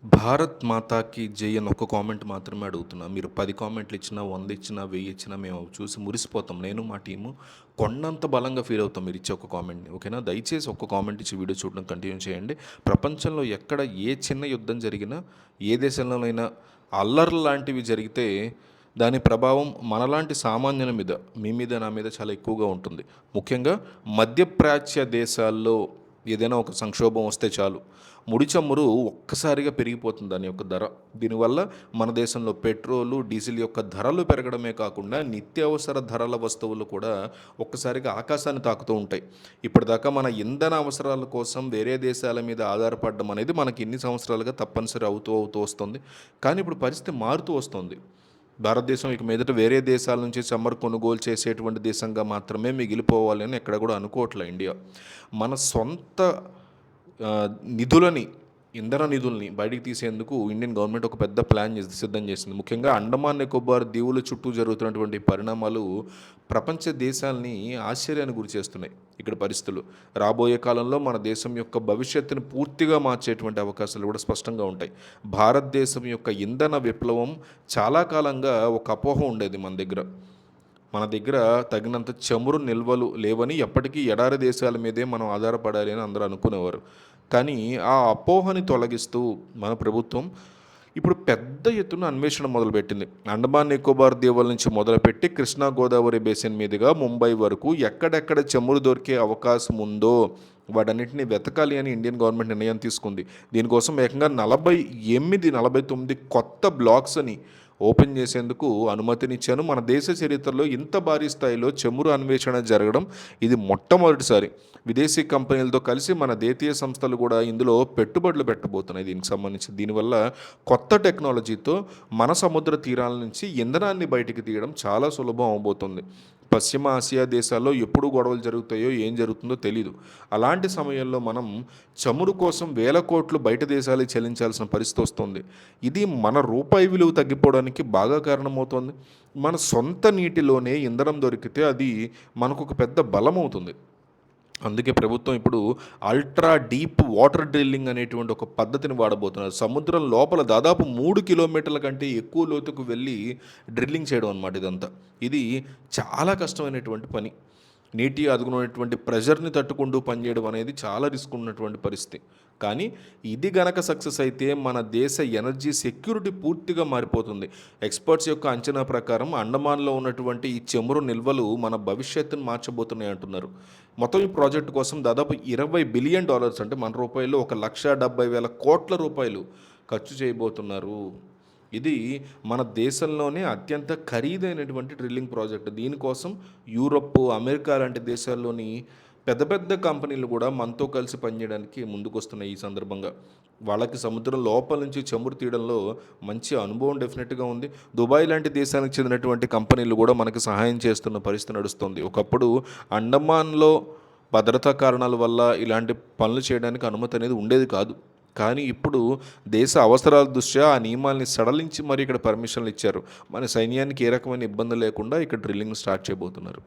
భారత్ మాతాకి జై అని ఒక కామెంట్ మాత్రమే అడుగుతున్నా. మీరు 10 కామెంట్లు ఇచ్చినా, 100 ఇచ్చినా, 1000 ఇచ్చినా మేము అవి చూసి మురిసిపోతాం. నేను మా టీము కొండంత బలంగా ఫీల్ అవుతాం మీరు ఇచ్చే ఒక కామెంట్‌ని. ఓకేనా? దయచేసి ఒక్క కామెంట్ ఇచ్చి వీడియో చూడడం కంటిన్యూ చేయండి. ప్రపంచంలో ఎక్కడ ఏ చిన్న యుద్ధం జరిగినా, ఏ దేశంలోనైనా అల్లర్లు లాంటివి జరిగితే దాని ప్రభావం మనలాంటి సామాన్యుల మీద, మీ మీద, నా మీద చాలా ఎక్కువగా ఉంటుంది. ముఖ్యంగా మధ్యప్రాచ్య దేశాల్లో ఏదైనా ఒక సంక్షోభం వస్తే చాలు ముడి చమురు ఒక్కసారిగా పెరిగిపోతుంది దాని యొక్క ధర. దీనివల్ల మన దేశంలో పెట్రోలు, డీజిల్ యొక్క ధరలు పెరగడమే కాకుండా నిత్యావసర ధరల వస్తువులు కూడా ఒక్కసారిగా ఆకాశాన్ని తాకుతూ ఉంటాయి. ఇప్పటిదాకా మన ఇంధన అవసరాల కోసం వేరే దేశాల మీద ఆధారపడడం అనేది మనకి ఇన్ని సంవత్సరాలుగా తప్పనిసరి అవుతూ వస్తుంది. కానీ ఇప్పుడు పరిస్థితి మారుతూ వస్తుంది. భారతదేశం ఇక మీదట వేరే దేశాల నుంచి చమురు కొనుగోలు చేసేటువంటి దేశంగా మాత్రమే మిగిలిపోవాలి అని ఎక్కడ కూడా అనుకోవట్లే ఇండియా. మన సొంత నిధులని, ఇంధన నిధుల్ని బయటికి తీసేందుకు ఇండియన్ గవర్నమెంట్ ఒక పెద్ద ప్లాన్ సిద్ధం చేసింది. ముఖ్యంగా అండమాన్ నికోబార్ దీవుల చుట్టూ జరుగుతున్నటువంటి పరిణామాలు ప్రపంచ దేశాలని ఆశ్చర్యానికి గురి చేస్తున్నాయి. ఇక్కడ పరిస్థితులు రాబోయే కాలంలో మన దేశం యొక్క భవిష్యత్తును పూర్తిగా మార్చేటువంటి అవకాశాలు కూడా స్పష్టంగా ఉంటాయి. భారతదేశం యొక్క ఇంధన విప్లవం చాలా కాలంగా ఒక అపోహ ఉండేది మన దగ్గర తగినంత చమురు నిల్వలు లేవని, ఎప్పటికీ ఎడారి దేశాల మీదే మనం ఆధారపడాలి అని అందరూ అనుకునేవారు. కానీ ఆ అపోహని తొలగిస్తూ మన ప్రభుత్వం ఇప్పుడు పెద్ద ఎత్తున అన్వేషణ మొదలుపెట్టింది. అండమాన్ నికోబార్ దీవుల నుంచి మొదలుపెట్టి కృష్ణా గోదావరి బేసిన్ మీదుగా ముంబై వరకు ఎక్కడెక్కడ చమురు దొరికే అవకాశం ఉందో వాటన్నిటిని వెతకాలి అని ఇండియన్ గవర్నమెంట్ నిర్ణయం తీసుకుంది. దీనికోసం ఏకంగా 49 కొత్త బ్లాక్స్ అని ఓపెన్ చేసేందుకు అనుమతినిచ్చాను. మన దేశ చరిత్రలో ఇంత భారీ స్థాయిలో చమురు అన్వేషణ జరగడం ఇది మొట్టమొదటిసారి. విదేశీ కంపెనీలతో కలిసి మన దేశీయ సంస్థలు కూడా ఇందులో పెట్టుబడులు పెట్టబోతున్నాయి దీనికి సంబంధించి. దీనివల్ల కొత్త టెక్నాలజీతో మన సముద్ర తీరాల నుంచి ఇంధనాన్ని బయటికి తీయడం చాలా సులభం అవబోతుంది. పశ్చిమ ఆసియా దేశాల్లో ఎప్పుడు గొడవలు జరుగుతాయో ఏం జరుగుతుందో తెలీదు. అలాంటి సమయంలో మనం చమురు కోసం వేల కోట్లు బయట దేశాలకు చెల్లించాల్సిన పరిస్థితి వస్తుంది. ఇది మన రూపాయి విలువ తగ్గిపోవడానికి బాగా కారణమవుతుంది. మన సొంత నీటిలోనే ఇంధనం దొరికితే అది మనకు ఒక పెద్ద బలం అవుతుంది. అందుకే ప్రభుత్వం ఇప్పుడు అల్ట్రా డీప్ వాటర్ డ్రిల్లింగ్ అనేటువంటి ఒక పద్ధతిని వాడబోతున్నారు. సముద్రం లోపల దాదాపు 3 కిలోమీటర్ల కంటే ఎక్కువ లోతుకు వెళ్ళి డ్రిల్లింగ్ చేయడం అన్నమాట ఇదంతా. ఇది చాలా కష్టమైనటువంటి పని. నీటి అదుగునటువంటి ప్రెషర్ని తట్టుకుంటూ పనిచేయడం అనేది చాలా రిస్క్ ఉన్నటువంటి పరిస్థితి. కానీ ఇది గనక సక్సెస్ అయితే మన దేశ ఎనర్జీ సెక్యూరిటీ పూర్తిగా మారిపోతుంది. ఎక్స్పర్ట్స్ యొక్క అంచనా ప్రకారం అండమాన్లో ఉన్నటువంటి ఈ చమురు నిల్వలు మన భవిష్యత్తును మార్చబోతున్నాయి అంటున్నారు. మొత్తం ఈ ప్రాజెక్టు కోసం దాదాపు $20 బిలియన్, అంటే మన రూపాయలు 1,70,000 కోట్ల రూపాయలు ఖర్చు చేయబోతున్నారు. ఇది మన దేశంలోనే అత్యంత ఖరీదైనటువంటి డ్రిల్లింగ్ ప్రాజెక్ట్. దీనికోసం యూరప్, అమెరికా లాంటి దేశాల్లోని పెద్ద పెద్ద కంపెనీలు కూడా మనతో కలిసి పనిచేయడానికి ముందుకొస్తున్నాయి. ఈ సందర్భంగా వాళ్ళకి సముద్రం లోపల నుంచి చమురు తీయడంలో మంచి అనుభవం డెఫినెట్గా ఉంది. దుబాయ్ లాంటి దేశానికి చెందినటువంటి కంపెనీలు కూడా మనకు సహాయం చేస్తున్న పరిస్థితి నడుస్తుంది. ఒకప్పుడు అండమాన్లో భద్రతా కారణాల వల్ల ఇలాంటి పనులు చేయడానికి అనుమతి అనేది ఉండేది కాదు. కానీ ఇప్పుడు దేశ అవసరాల దృష్ట్యా ఆ నియమాల్ని సడలించి మరి ఇక్కడ పర్మిషన్లు ఇచ్చారు. మన సైన్యానికి ఏ రకమైన ఇబ్బంది లేకుండా ఇక్కడ డ్రిల్లింగ్ స్టార్ట్ చేయబోతున్నారు.